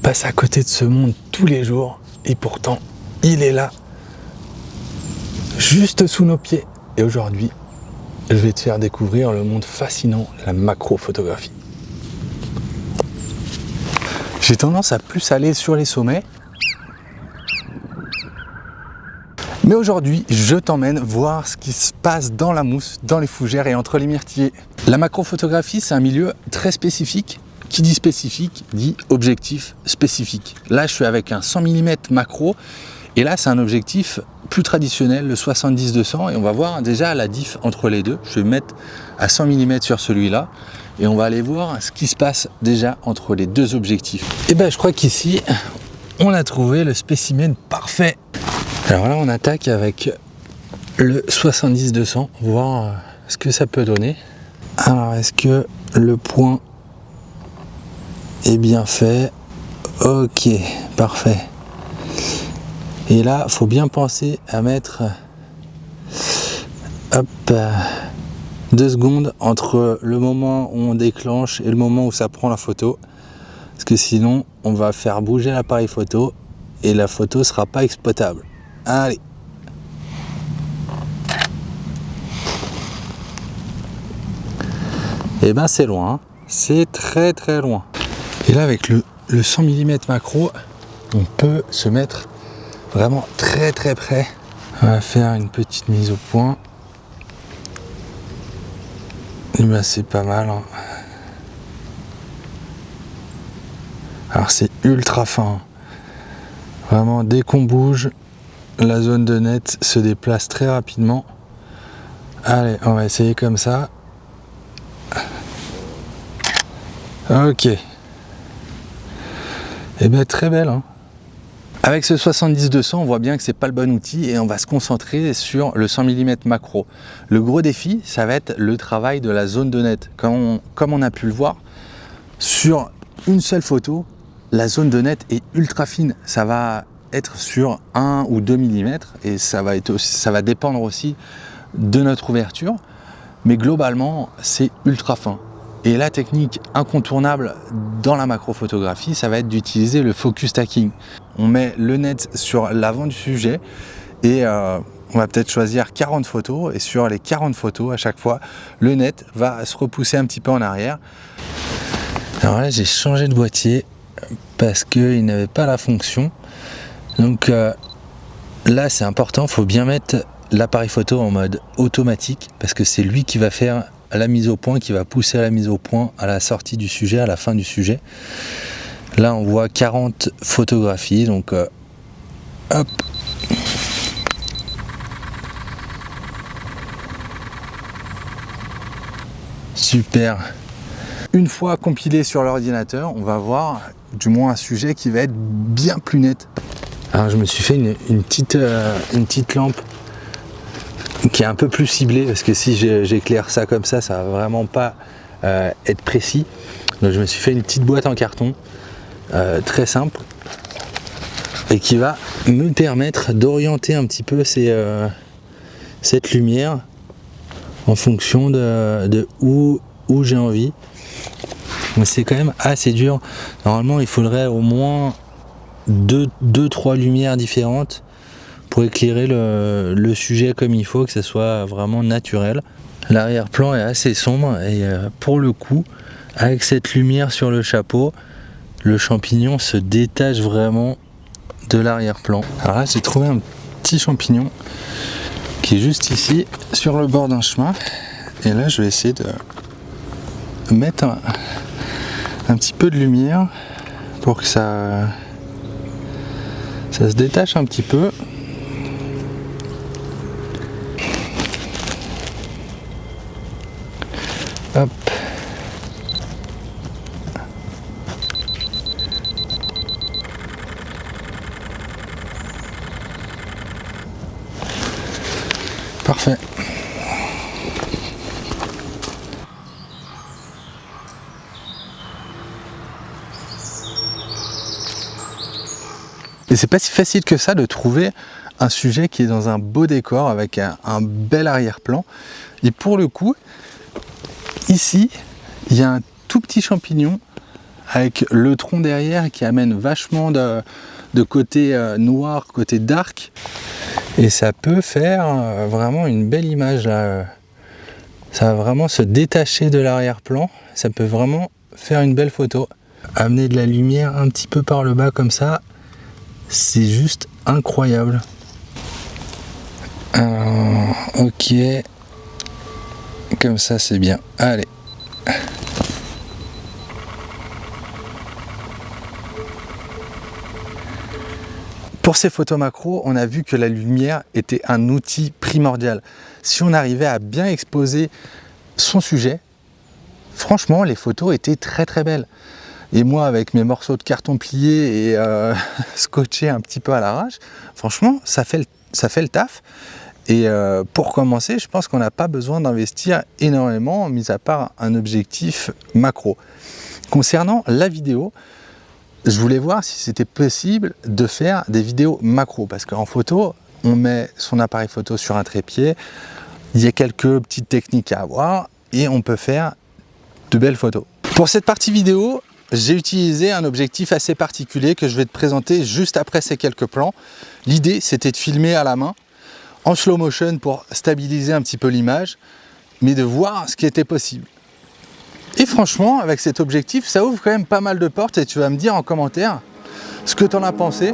passe à côté de ce monde tous les jours et pourtant il est là, juste sous nos pieds. Et aujourd'hui, je vais te faire découvrir le monde fascinant, la macrophotographie. J'ai tendance à plus aller sur les sommets, mais aujourd'hui, je t'emmène voir ce qui se passe dans la mousse, dans les fougères et entre les myrtillers. La macrophotographie, c'est un milieu très spécifique. Qui dit spécifique, dit objectif spécifique. Là, je suis avec un 100 mm macro, et là, c'est un objectif plus traditionnel, le 70-200, et on va voir déjà la diff entre les deux. Je vais me mettre à 100 mm sur celui-là, et on va aller voir ce qui se passe déjà entre les deux objectifs. Et ben, je crois qu'ici, on a trouvé le spécimen parfait. Alors là, on attaque avec le 70-200, voir ce que ça peut donner. Alors, est-ce que le point est bien fait? Ok, parfait. Et là, faut bien penser à mettre 2 secondes entre le moment où on déclenche et le moment où ça prend la photo, parce que sinon on va faire bouger l'appareil photo et la photo sera pas exploitable. Allez. Et ben c'est loin, hein. C'est très très loin. Et là, avec le 100 mm macro, on peut se mettre vraiment très très près. On va faire une petite mise au point. Et ben c'est pas mal, hein. Alors c'est ultra fin. Vraiment, dès qu'on bouge, la zone de net se déplace très rapidement. Allez, on va essayer comme ça. Ok. Et bien très belle, hein. Avec ce 70-200, on voit bien que c'est pas le bon outil et on va se concentrer sur le 100 mm macro. Le gros défi, ça va être le travail de la zone de net. Comme on a pu le voir, sur une seule photo, la zone de net est ultra fine. Ça va être sur 1 ou 2 mm et ça va dépendre aussi de notre ouverture. Mais globalement, c'est ultra fin. Et la technique incontournable dans la macrophotographie, ça va être d'utiliser le focus stacking. On met le net sur l'avant du sujet et on va peut-être choisir 40 photos. Et sur les 40 photos, à chaque fois, le net va se repousser un petit peu en arrière. Alors là, j'ai changé de boîtier parce qu'il n'avait pas la fonction. Donc là, c'est important, il faut bien mettre l'appareil photo en mode automatique parce que c'est lui qui va faire la mise au point, qui va pousser à la mise au point à la sortie du sujet, à la fin du sujet. Là on voit 40 photographies, donc hop. Super. Une fois compilé sur l'ordinateur, on va voir du moins un sujet qui va être bien plus net. Alors je me suis fait une petite lampe qui est un peu plus ciblé parce que si j'éclaire ça comme ça va vraiment pas être précis. Donc je me suis fait une petite boîte en carton très simple et qui va me permettre d'orienter un petit peu cette lumière en fonction de où j'ai envie. Mais c'est quand même assez dur. Normalement il faudrait au moins 2-3 lumières différentes pour éclairer le sujet comme il faut, que ce soit vraiment naturel. L'arrière-plan est assez sombre et pour le coup, avec cette lumière sur le chapeau, le champignon se détache vraiment de l'arrière-plan. Alors là, j'ai trouvé un petit champignon qui est juste ici, sur le bord d'un chemin. Et là, je vais essayer de mettre un petit peu de lumière pour que ça se détache un petit peu. Hop. Parfait. Et c'est pas si facile que ça de trouver un sujet qui est dans un beau décor avec un bel arrière-plan. Et pour le coup, ici, il y a un tout petit champignon avec le tronc derrière qui amène vachement de côté noir, côté dark. Et ça peut faire vraiment une belle image là. Ça va vraiment se détacher de l'arrière-plan. Ça peut vraiment faire une belle photo. Amener de la lumière un petit peu par le bas comme ça, c'est juste incroyable. Alors, ok. Comme ça, c'est bien. Allez. Pour ces photos macro, on a vu que la lumière était un outil primordial. Si on arrivait à bien exposer son sujet, franchement, les photos étaient très très belles. Et moi, avec mes morceaux de carton pliés et scotchés un petit peu à l'arrache, franchement, ça fait le taf. Et pour commencer, je pense qu'on n'a pas besoin d'investir énormément, mis à part un objectif macro. Concernant la vidéo, je voulais voir si c'était possible de faire des vidéos macro, parce qu'en photo, on met son appareil photo sur un trépied, il y a quelques petites techniques à avoir et on peut faire de belles photos. Pour cette partie vidéo, j'ai utilisé un objectif assez particulier que je vais te présenter juste après ces quelques plans. L'idée, c'était de filmer à la main, en slow motion pour stabiliser un petit peu l'image, mais de voir ce qui était possible. Et franchement, avec cet objectif, ça ouvre quand même pas mal de portes et tu vas me dire en commentaire ce que tu en as pensé.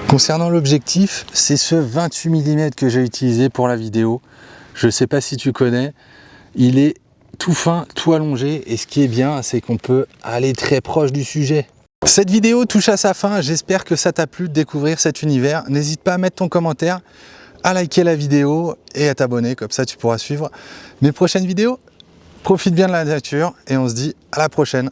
Concernant l'objectif, c'est ce 28 mm que j'ai utilisé pour la vidéo. Je ne sais pas si tu connais, il est tout fin, tout allongé et ce qui est bien, c'est qu'on peut aller très proche du sujet. Cette vidéo touche à sa fin, j'espère que ça t'a plu de découvrir cet univers. N'hésite pas à mettre ton commentaire, à liker la vidéo et à t'abonner, comme ça tu pourras suivre mes prochaines vidéos. Profite bien de la nature et on se dit à la prochaine.